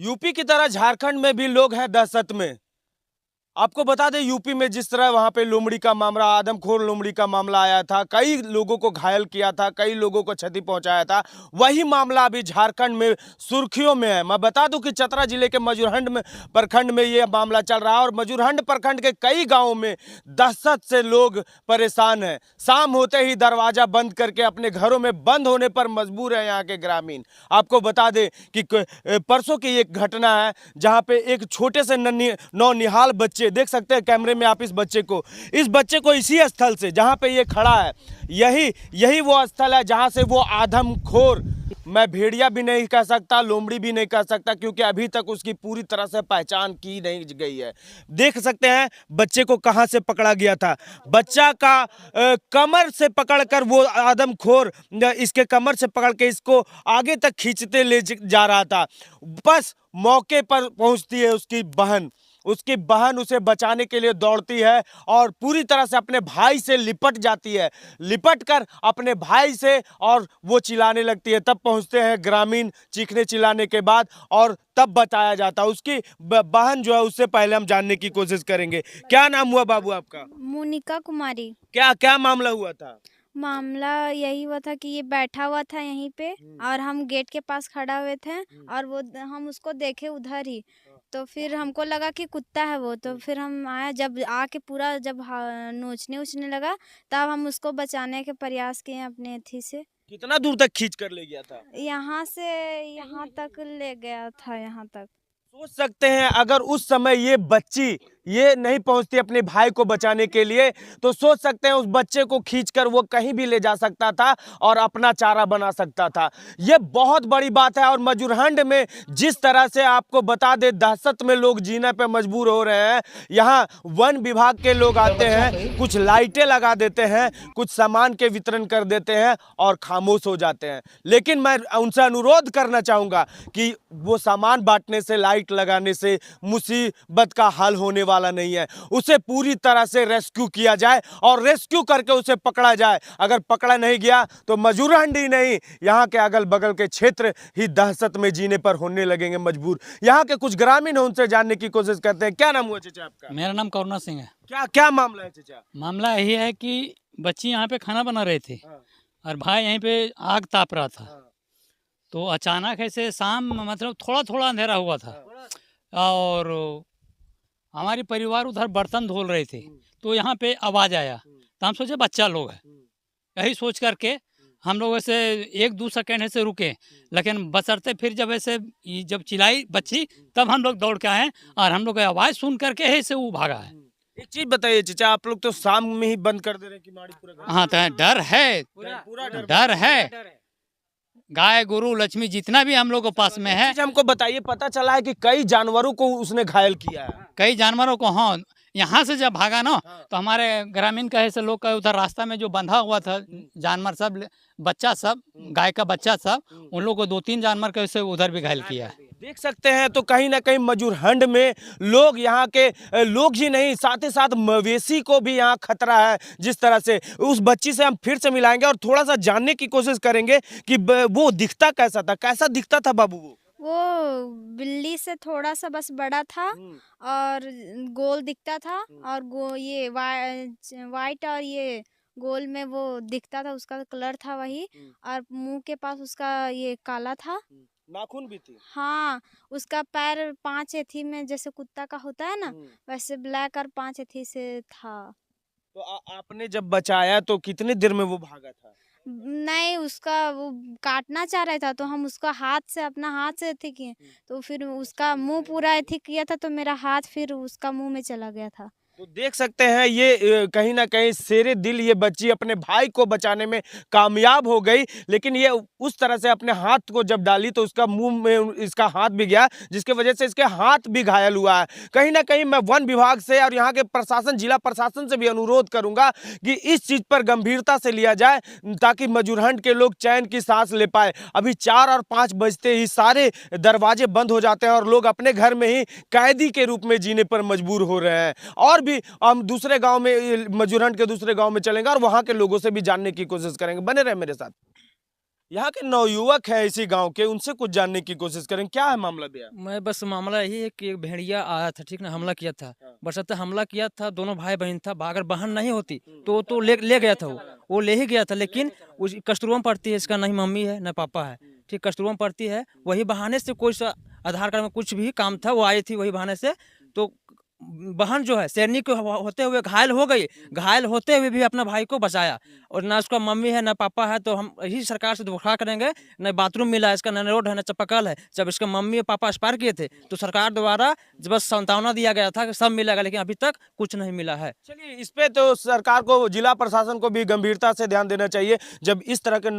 UP की तरह झारखंड में भी लोग हैं दहशत में। आपको बता दें यूपी में जिस तरह वहां पे लोमड़ी का मामला, आदमखोर लोमड़ी का मामला आया था, कई लोगों को घायल किया था, कई लोगों को क्षति पहुंचाया था, वही मामला अभी झारखंड में सुर्खियों में है। मैं बता दूं कि चतरा जिले के मजूरहंड में प्रखंड में ये मामला चल रहा है और मजूरहंड प्रखंड के कई गांवों में दहशत से लोग परेशान हैं। शाम होते ही दरवाजा बंद करके अपने घरों में बंद होने पर मजबूर है यहाँ के ग्रामीण। आपको बता दें कि परसों की एक घटना है जहाँ पे एक छोटे से नौनिहाल बच्चे, देख सकते हैं कैमरे में आप इस बच्चे को इसी स्थल से जहां पे ये खड़ा है, यही वो स्थल है जहां से वो आदमखोर, मैं भेड़िया भी नहीं कह सकता, लोमड़ी भी नहीं कह सकता, क्योंकि अभी तक उसकी पूरी तरह से पहचान की नहीं गई है। देख सकते हैं बच्चे को कहां से पकड़ा गया था। बच्चा का कमर से पकड़कर वो आदमखोर इसके कमर से पकड़ के इसको आगे तक खींचते ले जा रहा था। बस मौके पर पहुंचती है उसकी बहन उसे बचाने के लिए दौड़ती है और पूरी तरह से अपने भाई से लिपट जाती है, लिपट कर अपने भाई से, और वो चिल्लाने लगती है। तब पहुंचते हैं ग्रामीण चीखने चिल्लाने के बाद और तब बताया जाता है। उसकी बहन जो है, उससे पहले हम जानने की कोशिश करेंगे। क्या नाम हुआ बाबू आपका? मोनिका कुमारी। क्या क्या मामला हुआ था? मामला यही हुआ था कि ये बैठा हुआ था यहीं पे और हम गेट के पास खड़ा हुए थे और वो हम उसको देखे उधर ही, तो फिर हमको लगा कि कुत्ता है वो, तो फिर हम आया, जब आके पूरा जब नोचने उचने लगा तब हम उसको बचाने के प्रयास किए अपने अथी से। कितना दूर तक खींच कर ले गया था? यहाँ से यहाँ तक ले गया था, यहाँ तक। सोच सकते हैं अगर उस समय ये बच्ची ये नहीं पहुंचती अपने भाई को बचाने के लिए, तो सोच सकते हैं उस बच्चे को खींचकर वो कहीं भी ले जा सकता था और अपना चारा बना सकता था। ये बहुत बड़ी बात है। और मजूरहंड में जिस तरह से आपको बता दे दहशत में लोग जीने पे मजबूर हो रहे हैं। यहाँ वन विभाग के लोग आते हैं, कुछ लाइटें लगा देते हैं, कुछ सामान के वितरण कर देते हैं और खामोश हो जाते हैं। लेकिन मैं उनसे अनुरोध करना चाहूँगा कि वो सामान बांटने से, लाइट लगाने से मुसीबत का हल होने वाला नहीं है। उसे पूरी तरह से रेस्क्यू किया जाए और रेस्क्यू करके उसे पकड़ा जाए। अगर पकड़ा नहीं गया तो मजूरहंड ही नहीं, यहाँ के अगल बगल के क्षेत्र ही दहशत में जीने पर होने लगेंगे मजबूर। यहाँ के कुछ ग्रामीण हैं, उनसे जानने की कोशिश करते हैं। क्या नाम हुआ चाचा आपका? मेरा नाम करुणा सिंह है। क्या क्या मामला है चाचा? मामला यही है कि बच्ची यहाँ पे खाना बना रहे थे और भाई यहीं पे आग ताप रहा था। तो अचानक ऐसे शाम मतलब थोड़ा थोड़ा अंधेरा हुआ था और हमारी परिवार उधर बर्तन धो रहे थे, तो यहाँ पे आवाज़ आया तो हम सोचे बच्चा लोग है, यही सोच करके हम लोग ऐसे 1-2 सेकेंड ऐसे रुके, लेकिन बसरते फिर जब चिल्लाई बच्ची तब हम लोग दौड़ के आए और हम लोग आवाज़ सुन करके ऐसे वो भागा है। एक चीज बताइए चाचा, आप लोग तो शाम में ही बंद कर दे रहे हैं किमाड़ी पूरा घर? हाँ, तो डर है, पूरा डर है। गाय गोरू लक्ष्मी जितना भी हम लोग के पास में है। हमको बताइए, पता चला है कि कई जानवरों को उसने घायल किया है। कई जानवरों को, हाँ, यहाँ से जब भागा ना तो हमारे ग्रामीण कहे से लोग का उधर रास्ता में जो बंधा हुआ था जानवर सब, बच्चा सब, गाय का बच्चा सब, उन लोग को 2-3 जानवर कैसे उधर भी घायल किया है। देख सकते हैं तो कहीं ना कहीं मजूरहंड में लोग, यहाँ के लोग ही नहीं, साथ ही साथ मवेशी को भी यहाँ खतरा है। जिस तरह से उस बच्ची से हम फिर से मिलाएंगे और थोड़ा सा जानने की कोशिश करेंगे कि वो दिखता कैसा था, कैसा दिखता था बाबू? वो बिल्ली से थोड़ा सा बस बड़ा था और गोल दिखता था और ये वाइट और ये गोल में वो दिखता था, उसका कलर था वही, और मुंह के पास उसका ये काला था, नाखून भी थी। हाँ, उसका पैर 5 एथी में जैसे कुत्ता का होता है ना, वैसे ब्लैक और 5 एथी से था। तो आपने जब बचाया तो कितनी देर में वो भागा था? नहीं, उसका वो काटना चाह रहा था तो हम उसका अपना हाथ से अथी किए, तो फिर उसका मुंह पूरा अथी किया था तो मेरा हाथ फिर उसका मुंह में चला गया था। तो देख सकते हैं ये कहीं ना कहीं शेरे दिल ये बच्ची अपने भाई को बचाने में कामयाब हो गई, लेकिन ये उस तरह से अपने हाथ को जब डाली तो उसका मुंह में इसका हाथ भी गया, जिसकी वजह से इसके हाथ भी घायल हुआ है। कहीं ना कहीं मैं वन विभाग से और यहाँ के प्रशासन, जिला प्रशासन से भी अनुरोध करूंगा कि इस चीज़ पर गंभीरता से लिया जाए ताकि मजूरहंड के लोग चैन की सांस ले पाए। अभी 4 और 5 बजते ही सारे दरवाजे बंद हो जाते हैं और लोग अपने घर में ही कैदी के रूप में जीने पर मजबूर हो रहे हैं। और भी हम दूसरे गांव में, मजूरहंड के दूसरे गांव में चलेंगे और वहां के लोगों से भी जानने की कोशिश करेंगे। बने रहे मेरे साथ। यहाँ के नवयुवक है इसी गांव के, उनसे कुछ जानने की कोशिश करें, क्या है मामला भैया? मैं बस मामला यही है कि एक भेड़िया आया था, ठीक ना, हमला किया था। हाँ। बरसते हमला किया था, दोनों भाई बहन था। अगर बहन नहीं होती तो ले गया था, वो ले ही गया था। लेकिन उस कस्तूरबा में पड़ती है, इसका नहीं मम्मी है न पापा है, ठीक, कस्तूरबा में पड़ती है। वही बहाने से कोई सा आधार कार्ड में कुछ भी काम था, वो आई थी वही बहाने से। तो बहन जो है सैनिक होते हुए घायल हो गई, घायल होते हुए भी अपना भाई को बचाया। और ना उसका मम्मी है ना पापा है, तो हम यही सरकार से दुखा करेंगे, न बाथरूम मिला है इसका, न रोड है, न चापाकल है। जब इसका मम्मी और पापा एक्सपायर किए थे तो सरकार द्वारा बस सांत्वना दिया गया था कि सब मिलेगा, लेकिन अभी तक कुछ नहीं मिला है। चलिए, इस पे तो सरकार को, जिला प्रशासन को भी गंभीरता से ध्यान देना चाहिए। जब इस तरह के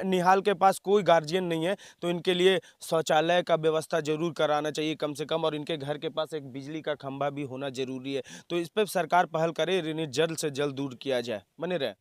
निहाल के पास कोई गार्जियन नहीं है तो इनके लिए शौचालय का व्यवस्था जरूर कराना चाहिए कम से कम, और इनके घर के पास एक बिजली का खंभा भी होना जरूरी है। तो इस पे सरकार पहल करे, इन्हें जल्द से जल्द दूर किया जाए। बने रहे।